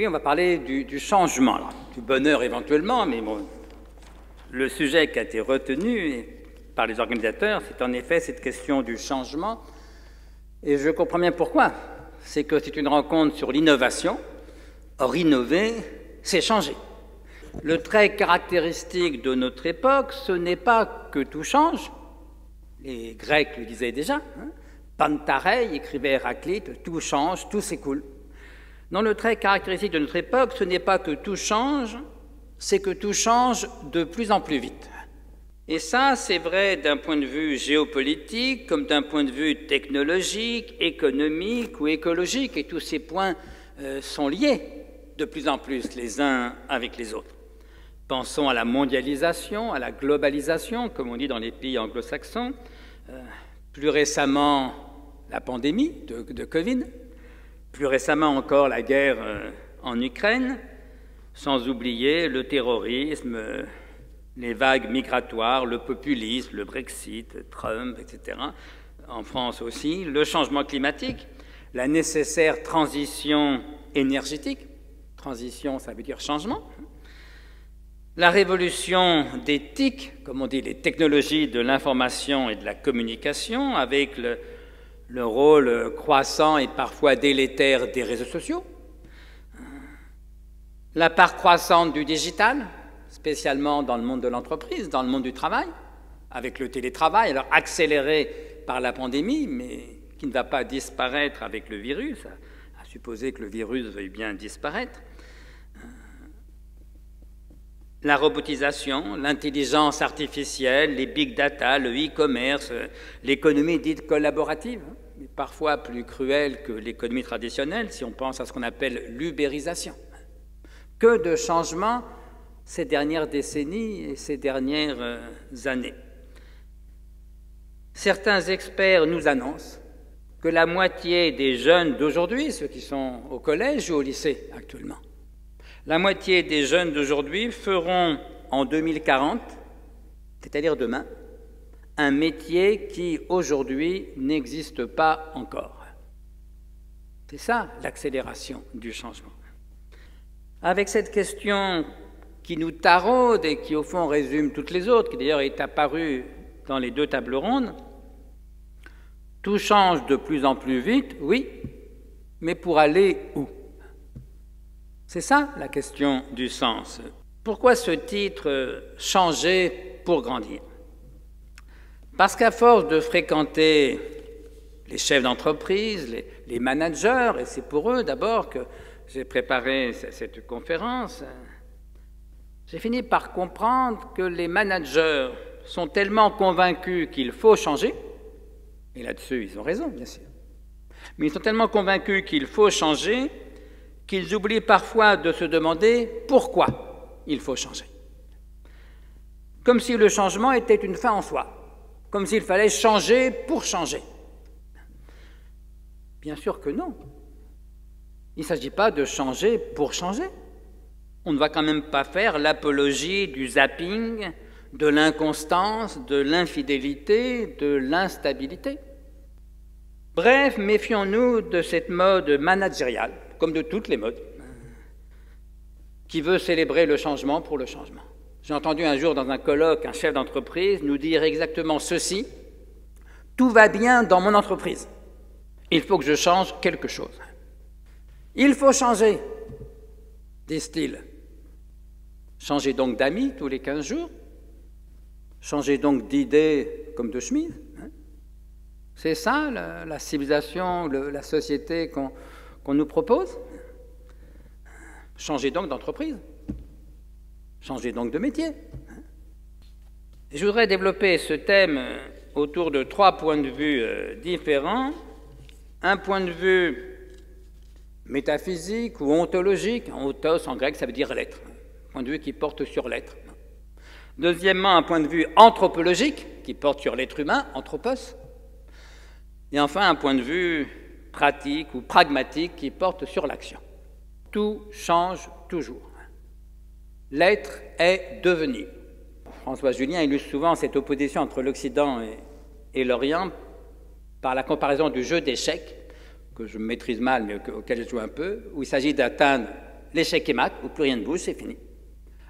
Oui, on va parler du changement, alors, du bonheur éventuellement, mais bon, le sujet qui a été retenu par les organisateurs, c'est en effet cette question du changement, et je comprends bien pourquoi. C'est que c'est une rencontre sur l'innovation. Or, innover, c'est changer. Le trait caractéristique de notre époque, ce n'est pas que tout change. Les Grecs le disaient déjà. Pantarei, écrivait Héraclite, tout change, tout s'écoule. Non, le trait caractéristique de notre époque, ce n'est pas que tout change, c'est que tout change de plus en plus vite. Et ça, c'est vrai d'un point de vue géopolitique, comme d'un point de vue technologique, économique ou écologique, et tous ces points sont liés de plus en plus les uns avec les autres. Pensons à la mondialisation, à la globalisation, comme on dit dans les pays anglo-saxons, plus récemment la pandémie de Covid, plus récemment encore la guerre en Ukraine, sans oublier le terrorisme, les vagues migratoires, le populisme, le Brexit, Trump, etc. En France aussi, le changement climatique, la nécessaire transition énergétique. Transition, ça veut dire changement. La révolution des TIC, comme on dit, les technologies de l'information et de la communication, avec le rôle croissant et parfois délétère des réseaux sociaux. La part croissante du digital, spécialement dans le monde de l'entreprise, dans le monde du travail, avec le télétravail, alors accéléré par la pandémie, mais qui ne va pas disparaître avec le virus, à supposer que le virus veuille bien disparaître. La robotisation, l'intelligence artificielle, les big data, le e-commerce, l'économie dite collaborative, mais parfois plus cruelle que l'économie traditionnelle, si on pense à ce qu'on appelle l'ubérisation. Que de changements ces dernières décennies et ces dernières années. Certains experts nous annoncent que la moitié des jeunes d'aujourd'hui, ceux qui sont au collège ou au lycée actuellement, la moitié des jeunes d'aujourd'hui feront en 2040, c'est-à-dire demain, un métier qui aujourd'hui n'existe pas encore. C'est ça l'accélération du changement. Avec cette question qui nous taraude et qui au fond résume toutes les autres, qui d'ailleurs est apparue dans les deux tables rondes, tout change de plus en plus vite, oui, mais pour aller où ? C'est ça la question du sens. Pourquoi ce titre « Changer pour grandir » ? Parce qu'à force de fréquenter les chefs d'entreprise, les managers, et c'est pour eux d'abord que j'ai préparé cette conférence, j'ai fini par comprendre que les managers sont tellement convaincus qu'il faut changer, et là-dessus ils ont raison bien sûr, mais ils sont tellement convaincus qu'il faut changer qu'ils oublient parfois de se demander pourquoi il faut changer. Comme si le changement était une fin en soi, comme s'il fallait changer pour changer. Bien sûr que non. Il ne s'agit pas de changer pour changer. On ne va quand même pas faire l'apologie du zapping, de l'inconstance, de l'infidélité, de l'instabilité. Bref, méfions-nous de cette mode managériale, comme de toutes les modes, qui veut célébrer le changement pour le changement. J'ai entendu un jour dans un colloque un chef d'entreprise nous dire exactement ceci: « Tout va bien dans mon entreprise. Il faut que je change quelque chose. » Il faut changer, disent-ils. Changer donc d'amis tous les 15 jours, changer donc d'idées comme de chemise. C'est ça la civilisation, la société qu'on nous propose. Changer donc d'entreprise, changer donc de métier. Je voudrais développer ce thème autour de 3 points de vue différents. Un point de vue métaphysique ou ontologique, ontos en grec ça veut dire l'être, un point de vue qui porte sur l'être. Deuxièmement, un point de vue anthropologique qui porte sur l'être humain, anthropos. Et enfin, un point de vue pratique ou pragmatique qui porte sur l'action. Tout change toujours. L'être est devenu. François Julien illustre souvent cette opposition entre l'Occident et l'Orient par la comparaison du jeu d'échecs, que je maîtrise mal mais auquel je joue un peu, où il s'agit d'atteindre l'échec et mat, où plus rien ne bouge, c'est fini.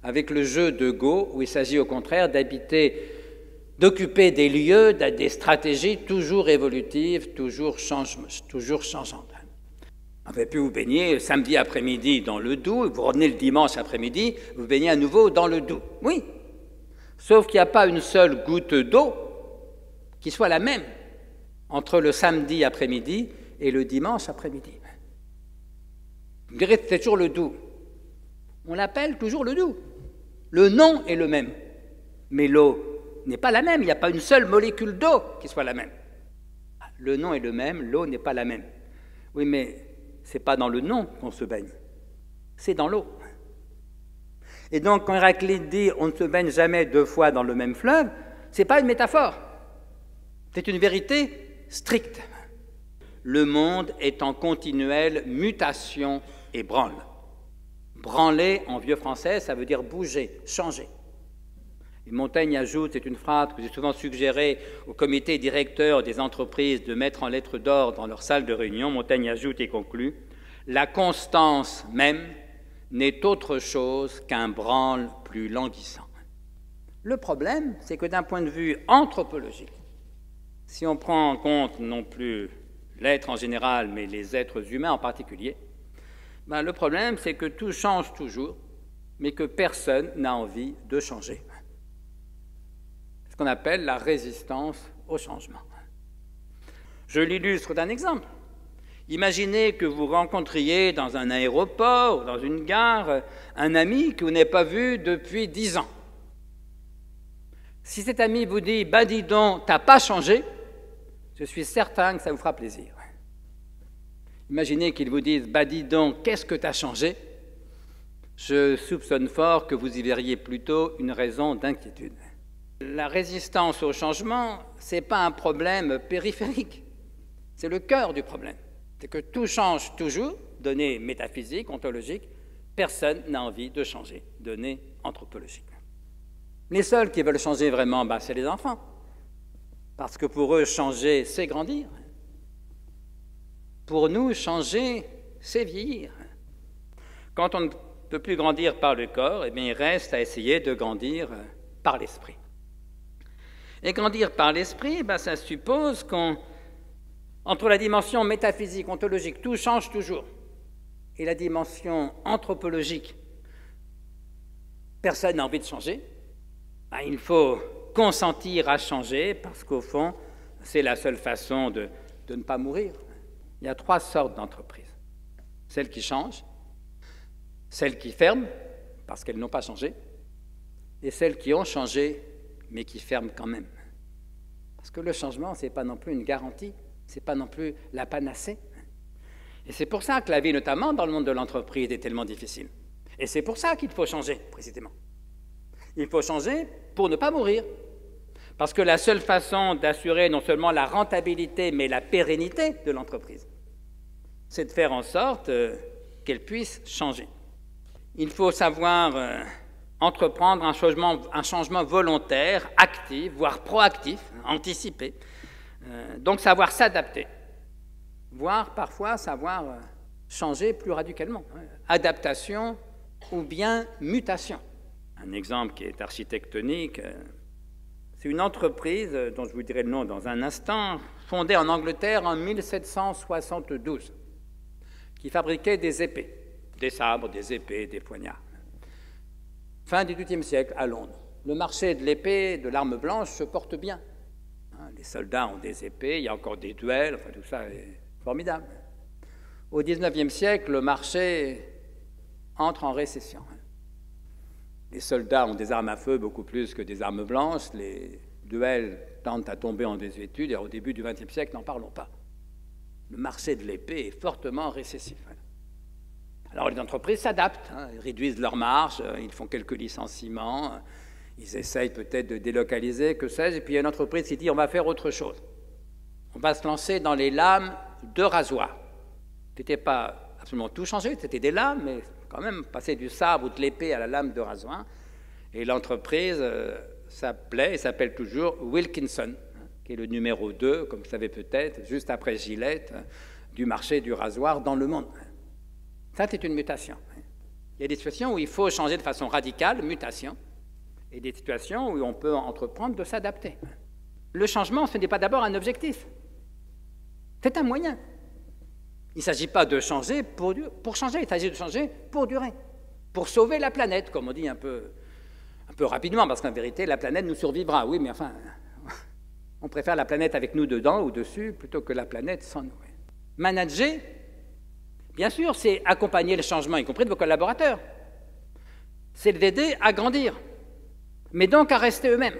Avec le jeu de Go, où il s'agit au contraire d'occuper des lieux, des stratégies toujours évolutives, toujours changeantes. Vous avez pu vous baigner samedi après-midi dans le Doubs, vous revenez le dimanche après-midi, vous baignez à nouveau dans le Doubs. Oui, sauf qu'il n'y a pas une seule goutte d'eau qui soit la même entre le samedi après-midi et le dimanche après-midi. Vous me direz, c'est toujours le Doubs. On l'appelle toujours le Doubs. Le nom est le même, mais l'eau n'est pas la même. Il n'y a pas une seule molécule d'eau qui soit la même. Le nom est le même, l'eau n'est pas la même. Oui, mais ce n'est pas dans le nom qu'on se baigne, c'est dans l'eau. Et donc, quand Héraclite dit « on ne se baigne jamais deux fois dans le même fleuve », ce n'est pas une métaphore, c'est une vérité stricte. Le monde est en continuelle mutation et branle. Branler, en vieux français, ça veut dire bouger, changer. Et Montaigne ajoute, c'est une phrase que j'ai souvent suggérée au comité directeur des entreprises de mettre en lettres d'or dans leur salle de réunion. Montaigne ajoute et conclut, « La constance même n'est autre chose qu'un branle plus languissant. » Le problème, c'est que d'un point de vue anthropologique, si on prend en compte non plus l'être en général, mais les êtres humains en particulier, le problème, c'est que tout change toujours, mais que personne n'a envie de changer. C'est ce qu'on appelle la résistance au changement. Je l'illustre d'un exemple. Imaginez que vous rencontriez dans un aéroport ou dans une gare un ami que vous n'avez pas vu depuis 10 ans. Si cet ami vous dit « bah dis donc, t'as pas changé », je suis certain que ça vous fera plaisir. Imaginez qu'il vous dise « bah dis donc, qu'est-ce que t'as changé ?» Je soupçonne fort que vous y verriez plutôt une raison d'inquiétude. La résistance au changement, ce n'est pas un problème périphérique, c'est le cœur du problème. C'est que tout change toujours, données métaphysiques, ontologiques, personne n'a envie de changer, données anthropologiques. Les seuls qui veulent changer vraiment, c'est les enfants, parce que pour eux, changer, c'est grandir. Pour nous, changer, c'est vieillir. Quand on ne peut plus grandir par le corps, eh bien, il reste à essayer de grandir par l'esprit. Et grandir par l'esprit, ça suppose qu'entre la dimension métaphysique, ontologique, tout change toujours, et la dimension anthropologique, personne n'a envie de changer, il faut consentir à changer, parce qu'au fond, c'est la seule façon de ne pas mourir. Il y a 3 sortes d'entreprises. Celles qui changent, celles qui ferment, parce qu'elles n'ont pas changé, et celles qui ont changé, mais qui ferment quand même. Parce que le changement, ce n'est pas non plus une garantie, ce n'est pas non plus la panacée. Et c'est pour ça que la vie, notamment dans le monde de l'entreprise, est tellement difficile. Et c'est pour ça qu'il faut changer, précisément. Il faut changer pour ne pas mourir. Parce que la seule façon d'assurer non seulement la rentabilité, mais la pérennité de l'entreprise, c'est de faire en sorte qu'elle puisse changer. Il faut savoir entreprendre un changement volontaire, actif, voire proactif, anticipé. Donc savoir s'adapter, voire parfois savoir changer plus radicalement. Adaptation ou bien mutation. Un exemple qui est architectonique, c'est une entreprise, dont je vous dirai le nom dans un instant, fondée en Angleterre en 1772, qui fabriquait des épées, des sabres, des épées, des poignards. Fin du XVIIIe siècle, à Londres. Le marché de l'épée, de l'arme blanche, se porte bien. Les soldats ont des épées, il y a encore des duels, tout ça est formidable. Au XIXe siècle, le marché entre en récession. Les soldats ont des armes à feu beaucoup plus que des armes blanches, les duels tendent à tomber en désuétude, et au début du XXe siècle, n'en parlons pas. Le marché de l'épée est fortement récessif. Alors les entreprises s'adaptent, ils réduisent leurs marges, ils font quelques licenciements, ils essayent peut-être de délocaliser, que sais-je, et puis il y a une entreprise qui dit on va faire autre chose. On va se lancer dans les lames de rasoir. C'était pas absolument tout changé, c'était des lames, mais quand même passer du sabre ou de l'épée à la lame de rasoir. Et l'entreprise s'appelle toujours Wilkinson, qui est le numéro 2, comme vous savez peut-être, juste après Gillette, du marché du rasoir dans le monde. Ça, c'est une mutation. Il y a des situations où il faut changer de façon radicale, mutation, et des situations où on peut entreprendre de s'adapter. Le changement, ce n'est pas d'abord un objectif. C'est un moyen. Il ne s'agit pas de changer pour changer, il s'agit de changer pour durer, pour sauver la planète, comme on dit un peu rapidement, parce qu'en vérité, la planète nous survivra. Oui, mais enfin, on préfère la planète avec nous dedans ou dessus plutôt que la planète sans nous. Manager, bien sûr, c'est accompagner le changement, y compris de vos collaborateurs. C'est les aider à grandir, mais donc à rester eux-mêmes.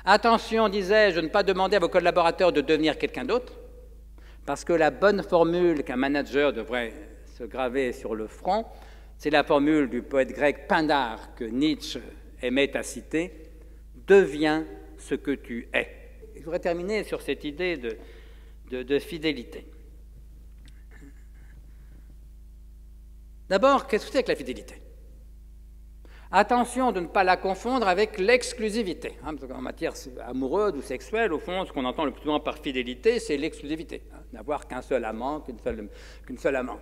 Attention, disais-je, de ne pas demander à vos collaborateurs de devenir quelqu'un d'autre, parce que la bonne formule qu'un manager devrait se graver sur le front, c'est la formule du poète grec Pindare que Nietzsche aimait à citer, « Deviens ce que tu es ». Je voudrais terminer sur cette idée de fidélité. D'abord, qu'est-ce que c'est que la fidélité? Attention de ne pas la confondre avec l'exclusivité. En matière amoureuse ou sexuelle, au fond, ce qu'on entend le plus souvent par fidélité, c'est l'exclusivité. N'avoir qu'un seul amant, qu'une seule amante.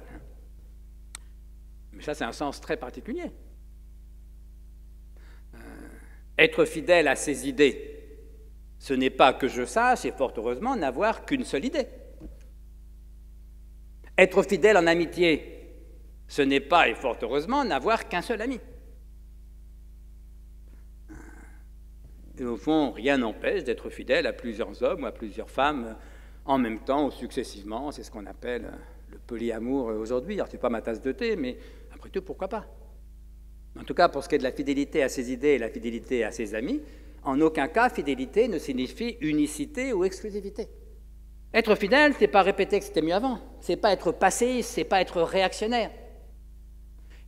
Mais ça, c'est un sens très particulier. Être fidèle à ses idées, ce n'est pas que je sache, et fort heureusement, n'avoir qu'une seule idée. Être fidèle en amitié, ce n'est pas, et fort heureusement, n'avoir qu'un seul ami. Et au fond, rien n'empêche d'être fidèle à plusieurs hommes ou à plusieurs femmes en même temps ou successivement. C'est ce qu'on appelle le polyamour aujourd'hui. Alors, ce n'est pas ma tasse de thé, mais après tout, pourquoi pas? En tout cas, pour ce qui est de la fidélité à ses idées et la fidélité à ses amis, en aucun cas, fidélité ne signifie unicité ou exclusivité. Être fidèle, ce n'est pas répéter que c'était mieux avant. Ce n'est pas être passéiste, ce n'est pas être réactionnaire.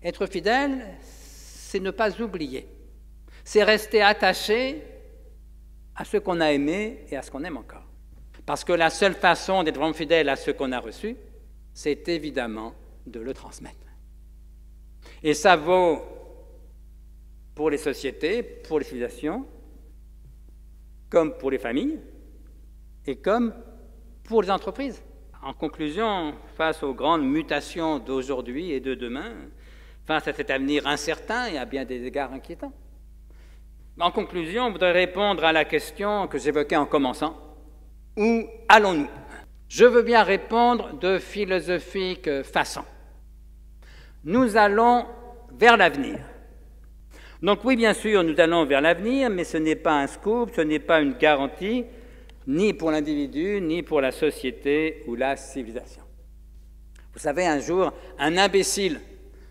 Être fidèle, c'est ne pas oublier. C'est rester attaché à ce qu'on a aimé et à ce qu'on aime encore. Parce que la seule façon d'être vraiment fidèle à ce qu'on a reçu, c'est évidemment de le transmettre. Et ça vaut pour les sociétés, pour les civilisations, comme pour les familles et comme pour les entreprises. En conclusion, face aux grandes mutations d'aujourd'hui et de demain, face à cet avenir incertain et à bien des égards inquiétants, en conclusion, je voudrais répondre à la question que j'évoquais en commençant. Où allons-nous? Je veux bien répondre de philosophique façon. Nous allons vers l'avenir. Donc oui, bien sûr, nous allons vers l'avenir, mais ce n'est pas un scoop, ce n'est pas une garantie, ni pour l'individu, ni pour la société ou la civilisation. Vous savez, un jour, un imbécile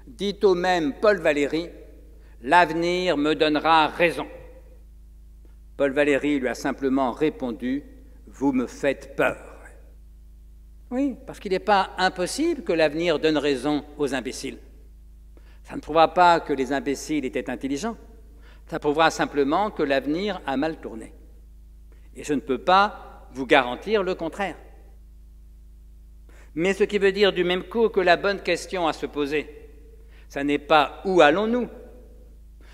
dit au même Paul Valéry, « L'avenir me donnera raison ». Paul Valéry lui a simplement répondu « Vous me faites peur ». Oui, parce qu'il n'est pas impossible que l'avenir donne raison aux imbéciles. Ça ne prouvera pas que les imbéciles étaient intelligents, ça prouvera simplement que l'avenir a mal tourné. Et je ne peux pas vous garantir le contraire. Mais ce qui veut dire du même coup que la bonne question à se poser, ça n'est pas « où allons-nous »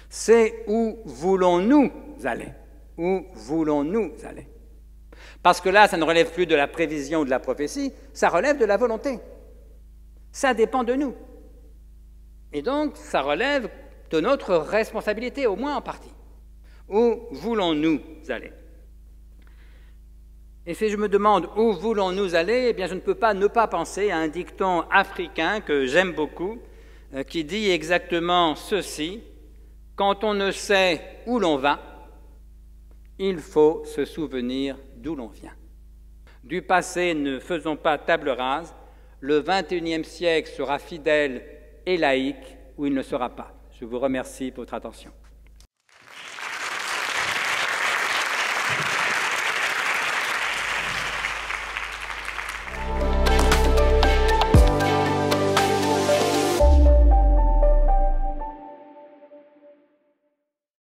c'est « où voulons-nous aller ?» Où voulons-nous aller? Parce que là, ça ne relève plus de la prévision ou de la prophétie, ça relève de la volonté. Ça dépend de nous. Et donc, ça relève de notre responsabilité, au moins en partie. Où voulons-nous aller? Et si je me demande où voulons-nous aller, eh bien, je ne peux pas ne pas penser à un dicton africain que j'aime beaucoup, qui dit exactement ceci: quand on ne sait où l'on va, il faut se souvenir d'où l'on vient. Du passé, ne faisons pas table rase. Le XXIe siècle sera fidèle et laïque, ou il ne sera pas. Je vous remercie pour votre attention.